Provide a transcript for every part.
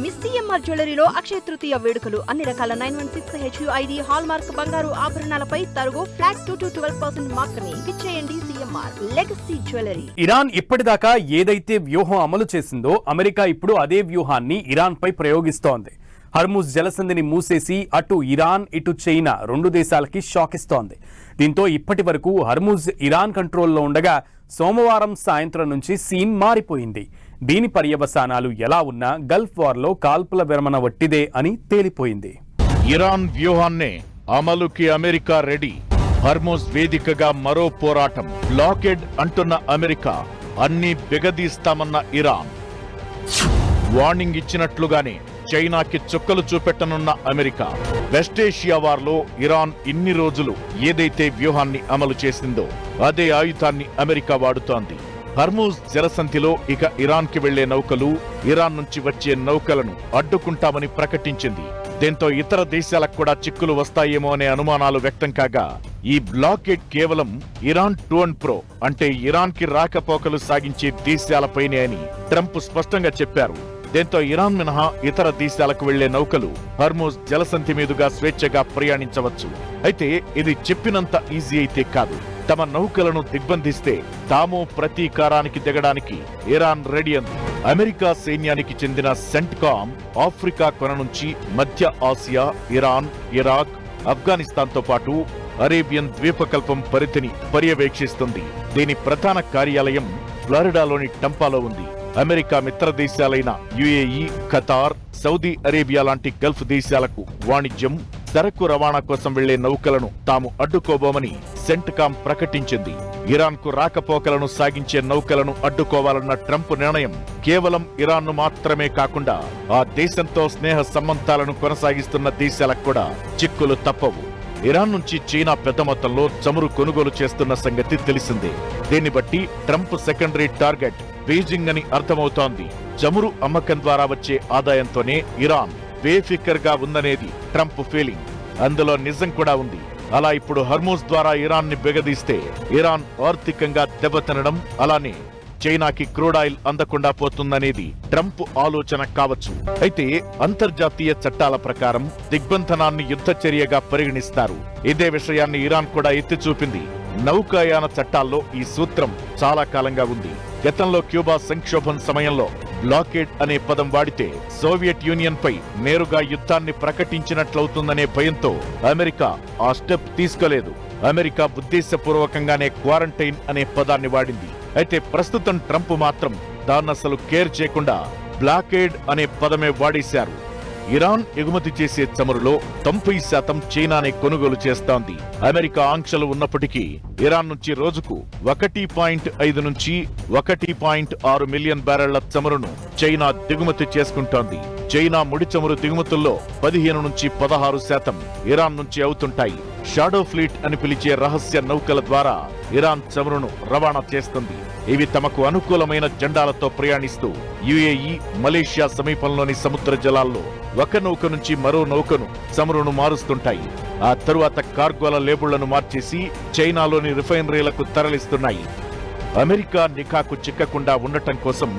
Miss CMR జ్యువెలరీలో Akshaya Tritiya వేడుకలు అన్ని రకాల 916 HUID హాల్ మార్క్ బంగారు ఆభరణాలపై తరుగు ఫ్లాట్ 2-12% మాత్రమే. విచ్చేయండి సిఎంఆర్ లెగసీ జ్యువెలరీ. ఇరాన్ ఇప్పటిదాకా ఏదైతే వ్యూహం అమలు చేసిందో అమెరికా ఇప్పుడు అదే వ్యూహాన్ని ఇరాన్ పై ప్రయోగిస్తోంది. హర్ముజ్ జలసంధిని మూసేసి అటు ఇరాన్ ఇటు చైనా రెండు దేశాలకి షాక్ ఇస్తోంది. దీంతో ఇప్పటి వరకు హర్ముజ్ ఇరాన్ కంట్రోల్లో ఉండగా సోమవారం సాయంత్రం నుంచి సీన్ మారిపోయింది. దీని పర్యవసానాలు ఎలా ఉన్నా గల్ఫ్ వార్లో కాల్పుల విరమణ వట్టిదే అని తేలిపోయింది. ఇరాన్ వ్యూహాన్నే అమలుకి అమెరికా రెడీ. హర్ముజ్ వేదికగా మరో పోరాటం. బ్లాకెడ్ అంటున్న అమెరికా, అన్ని బిగదీస్తామన్న ఇరాన్. వార్నింగ్ ఇచ్చినట్లుగానే చైనాకి చుక్కలు చూపెట్టనున్న అమెరికా. వెస్టేషియా వార్లో ఇరాన్ ఇన్ని రోజులు ఏదైతే వ్యూహాన్ని అమలు చేసిందో అదే ఆయుధాన్ని అమెరికా వాడుతోంది. హర్ముజ్ జలసంధిలో ఇక ఇరాన్కి వెళ్లే నౌకలు, ఇరాన్ నుంచి వచ్చే నౌకలను అడ్డుకుంటామని ప్రకటించింది. దీంతో ఇతర దేశాలకు కూడా చిక్కులు వస్తాయేమో అనే అనుమానాలు వ్యక్తం కాగా, ఈ బ్లాకెడ్ కేవలం ఇరాన్ టు అండ్ ప్రో అంటే ఇరాన్ కి రాకపోకలు సాగించే దేశాలపైనే అని ట్రంప్ స్పష్టంగా చెప్పారు. దీంతో ఇరాన్ మినహా ఇతర దేశాలకు వెళ్లే నౌకలు హర్ముజ్ జలసంధి మీదుగా స్వేచ్ఛగా ప్రయాణించవచ్చు. అయితే ఇది చెప్పినంత ఈజీ అయితే కాదు. తమ నౌకలను దిగ్బంధిస్తే తాము ప్రతీకారానికి దిగడానికి ఇరాన్ రెడీ అంది. అమెరికా సైన్యానికి చెందిన సెంట్కామ్ ఆఫ్రికా కొన నుంచి మధ్య ఆసియా, ఇరాన్, ఇరాక్, ఆఫ్ఘనిస్తాన్ తో పాటు అరేబియన్ ద్వీపకల్పం పరిధిని పర్యవేక్షిస్తుంది. దీని ప్రధాన కార్యాలయం ఫ్లోరిడాలోని టంపాలో ఉంది. అమెరికా మిత్ర దేశాలైన యుఏఈ, ఖతార్, సౌదీ అరేబియా లాంటి గల్ఫ్ దేశాలకు వాణిజ్యం, సరకు రవాణా కోసం వెళ్లే నౌకలను తాము అడ్డుకోబోమని సెంట్కామ్ ప్రకటించింది. ఇరాన్ కు రాకపోకలను సాగించే నౌకలను అడ్డుకోవాలన్న ట్రంప్ నిర్ణయం కేవలం ఇరాన్ ను మాత్రమే కాకుండా ఆ దేశంతో స్నేహ సంబంధాలను కొనసాగిస్తున్న దేశాలకు కూడా చిక్కులు తప్పవు. ఇరాన్ నుంచి చైనా పెద్ద మొత్తంలో చమురు కొనుగోలు చేస్తున్న సంగతి తెలిసిందే. దీన్ని బట్టి ట్రంప్ సెకండరీ టార్గెట్ బీజింగ్ అని అర్థమవుతోంది. చమురు అమ్మకం ద్వారా వచ్చే ఆదాయంతోనే ఇరాన్ బేఫికర్ గా ఉందనేది ట్రంప్ ఫీలింగ్. అందులో నిజం కూడా ఉంది. అలా ఇప్పుడు హర్ముజ్ ద్వారా ఇరాన్ ని బెగదీస్తే ఇరాన్ ఆర్థికంగా దెబ్బతినడం, అలానే చైనాకి క్రూడ్ ఆయిల్ అందకుండా పోతుందనేది ట్రంప్ ఆలోచన కావచ్చు. అయితే అంతర్జాతీయ చట్టాల ప్రకారం దిగ్బంధనాన్ని యుద్ధ చర్యగా పరిగణిస్తారు. ఇదే విషయాన్ని ఇరాన్ కూడా ఎత్తి చూపింది. నౌకాయాన చట్టాల్లో ఈ సూత్రం చాలా కాలంగా ఉంది. గతంలో క్యూబా సంక్షోభం సమయంలో బ్లాకెడ్ అనే పదం వాడితే సోవియట్ యూనియన్ పై నేరుగా యుద్ధాన్ని ప్రకటించినట్లవుతుందనే భయంతో అమెరికా ఆ స్టెప్ తీసుకోలేదు. అమెరికా ఉద్దేశపూర్వకంగానే క్వారంటైన్ అనే పదాన్ని వాడింది. అయితే ప్రస్తుతం ట్రంప్ మాత్రం దాన్నసలు కేర్ చేయకుండా బ్లాకెడ్ అనే పదమే వాడేశారు. ఇరాన్ ఎగుమతి చేసే చమురులో 90% చైనానే కొనుగోలు చేస్తోంది. అమెరికా ఆంక్షలు ఉన్నప్పటికీ ఇరాన్ నుంచి రోజుకు 1.5 నుంచి 1.6 మిలియన్ బ్యారెళ్ల చమురును చైనా దిగుమతి చేసుకుంటోంది. చైనా ముడి చమురు దిగుమతుల్లో 15 నుంచి 16% ఇరాన్ నుంచి అవుతుంటాయి. షాడో ఫ్లీట్ అని పిలిచే రహస్య నౌకల ద్వారా ఇరాన్ చమురును రవాణా చేస్తుంది. ఇవి తమకు అనుకూలమైన జెండాలతో ప్రయాణిస్తూ యుఏఈ, మలేషియా సమీపంలోని సముద్ర జలాల్లో ఒక నౌక నుంచి మరో నౌకను చమురును మారుస్తుంటాయి. ఆ తరువాత కార్గోల లేబుళ్లను మార్చేసి చైనాలోని రిఫైనరీలకు తరలిస్తున్నాయి. అమెరికా నిఘాకు చిక్కకుండా ఉండటం కోసం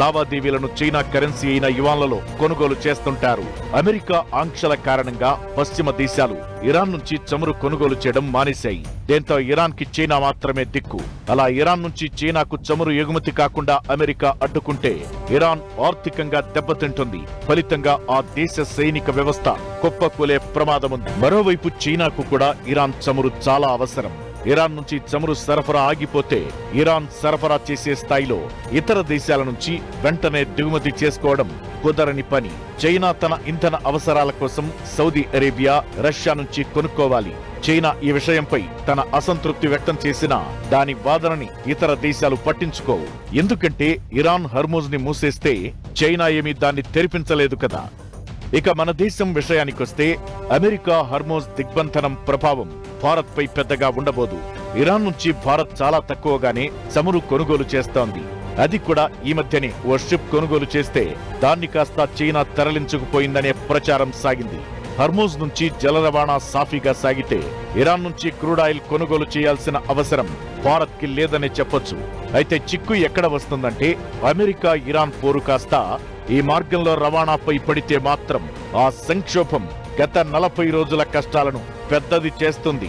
లావాదేవీలను చైనా కరెన్సీ అయిన యువాన్లలో కొనుగోలు చేస్తుంటారు. అమెరికా ఆంక్షల కారణంగా పశ్చిమ దేశాలు ఇరాన్ నుంచి చమురు కొనుగోలు చేయడం మానేశాయి. దీంతో ఇరాన్ కి చైనా మాత్రమే దిక్కు. అలా ఇరాన్ నుంచి చైనాకు చమురు ఎగుమతి కాకుండా అమెరికా అడ్డుకుంటే ఇరాన్ ఆర్థికంగా దెబ్బతింటుంది. ఫలితంగా ఆ దేశ సైనిక వ్యవస్థ కుప్పకూలే ప్రమాదముంది. మరోవైపు చైనాకు కూడా ఇరాన్ చమురు చాలా అవసరం. ఇరాన్ నుంచి చమురు సరఫరా ఆగిపోతే ఇరాన్ సరఫరా చేసే స్థాయిలో ఇతర దేశాల నుంచి వెంటనే దిగుమతి చేసుకోవడం కుదరని పని. చైనా తన ఇంధన అవసరాల కోసం సౌదీ అరేబియా, రష్యా నుంచి కొనుక్కోవాలి. చైనా ఈ విషయంపై తన అసంతృప్తి వ్యక్తం చేసినా దాని వాదనని ఇతర దేశాలు పట్టించుకోవు. ఎందుకంటే ఇరాన్ హర్ముజ్ ని మూసేస్తే చైనా ఏమీ దాన్ని తెరిపించలేదు కదా. ఇక మన దేశం విషయానికొస్తే అమెరికా హర్ముజ్ దిగ్బంధనం ప్రభావం భారత్ పై పెద్దగా ఉండబోదు. ఇరాన్ నుంచి భారత్ చాలా తక్కువగానే చమురు కొనుగోలు చేస్తోంది. అది కూడా ఈ మధ్యనే ఓ షిప్ కొనుగోలు చేస్తే దాన్ని కాస్త చైనా తరలించుకుపోయిందనే ప్రచారం సాగింది. హర్ముజ్ నుంచి జల రవాణా సాఫీగా సాగితే ఇరాన్ నుంచి క్రూడ్ ఆయిల్ కొనుగోలు చేయాల్సిన అవసరం భారత్ కి లేదనే చెప్పొచ్చు. అయితే చిక్కు ఎక్కడ వస్తుందంటే అమెరికా ఇరాన్ పోరు కాస్త ఈ మార్గంలో రవాణాపై పడితే మాత్రం ఆ సంక్షోభం గత 40 రోజుల కష్టాలను పెద్దది చేస్తుంది.